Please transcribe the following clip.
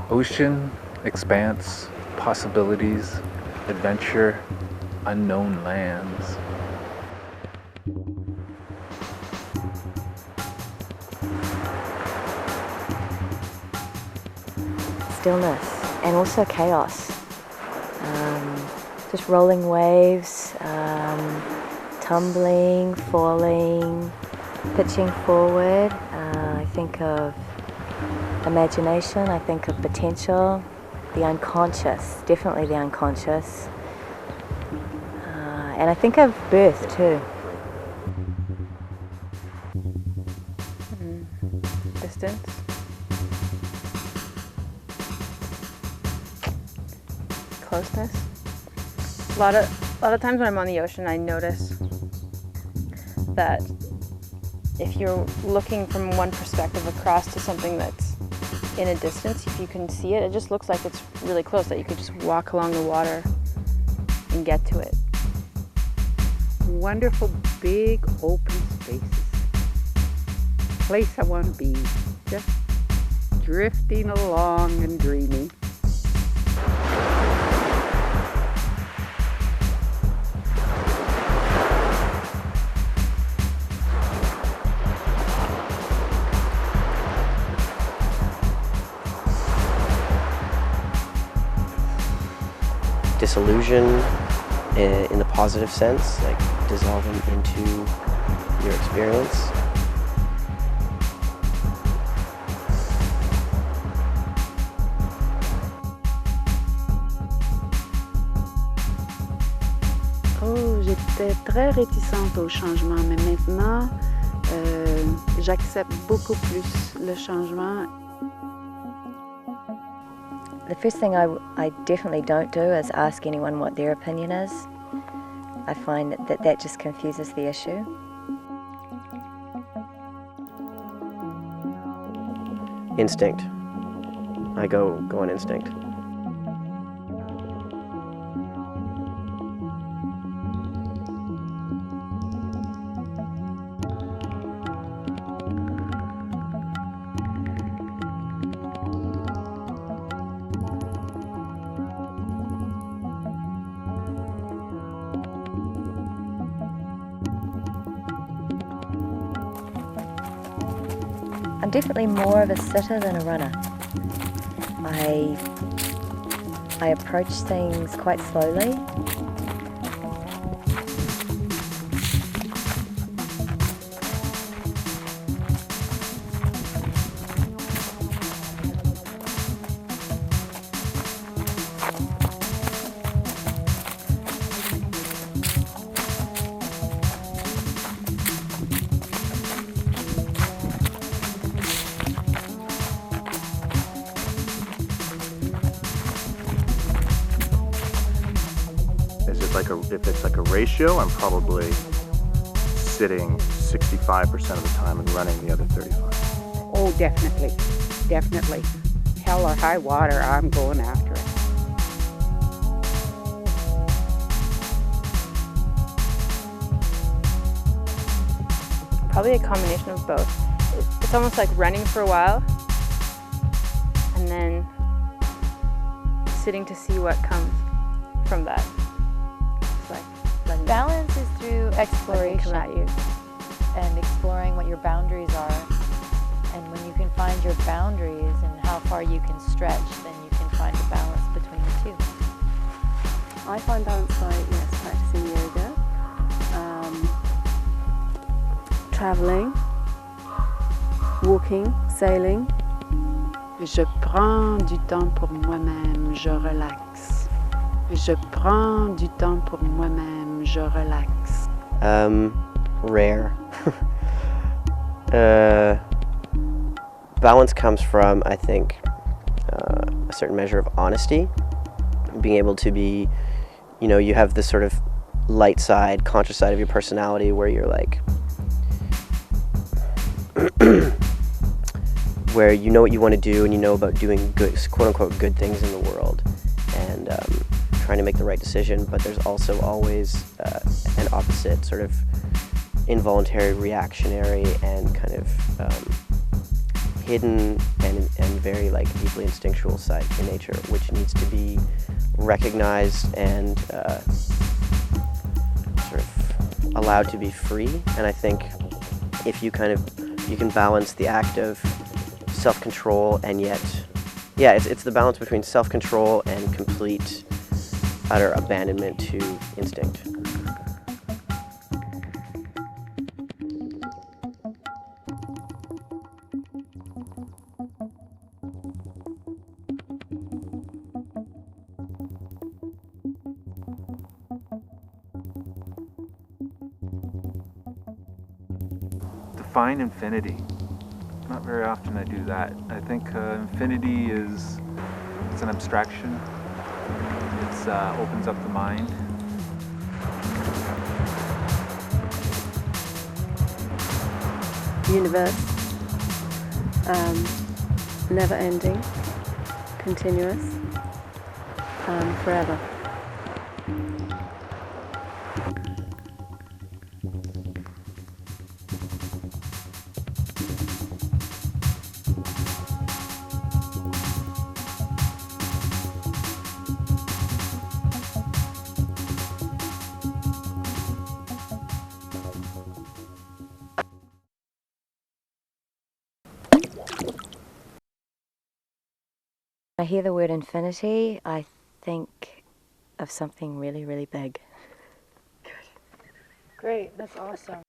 Ocean, expanse, possibilities, adventure, unknown lands. Stillness and also chaos. Just rolling waves, tumbling, falling, pitching forward. I think of imagination, I think of potential, the unconscious, definitely the unconscious. And I think of birth too. Distance. Closeness. A lot of times when I'm on the ocean, I notice that if you're looking from one perspective across to something that's in a distance, if you can see it, it just looks like it's really close, that you could just walk along the water and get to it. Wonderful, big, open spaces. Place I want to be, just drifting along and dreaming. Disillusion in the positive sense, like dissolving into your experience. Oh, j'étais très réticente au changement, mais maintenant, j'accepte beaucoup plus le changement. The first thing I definitely don't do is ask anyone what their opinion is. I find that just confuses the issue. Instinct. I go on instinct. I'm definitely more of a sitter than a runner. I approach things quite slowly. If it's like a ratio, I'm probably sitting 65% of the time and running the other 35%. Oh, definitely, definitely. Hell or high water, I'm going after it. Probably a combination of both. It's almost like running for a while and then sitting to see what comes from that. Balance is through exploration come at you. and exploring what your boundaries are. And when you can find your boundaries and how far you can stretch, then you can find a balance between the two. I find balance by, yes, practicing yoga, traveling, walking, sailing. Je prends du temps pour moi-même, je relaxe. Je prends du temps pour moi-même, je relaxe. Rare. Balance comes from, I think, a certain measure of honesty. Being able to be, you know, you have this sort of light side, conscious side of your personality where you're like, where you know what you want to do and you know about doing good, quote unquote, good things in the world and trying to make the right decision, but there's also always an opposite sort of involuntary, reactionary, and kind of hidden and very like deeply instinctual side in nature, which needs to be recognized and sort of allowed to be free. And I think if you you can balance the act of self-control and yet, yeah, it's the balance between self-control and complete, utter abandonment to instinct. Define infinity. Not very often I do that. I think infinity it's an abstraction. It opens up the mind. Universe, never ending, continuous, forever. When I hear the word infinity, I think of something really, really big. Great, that's awesome.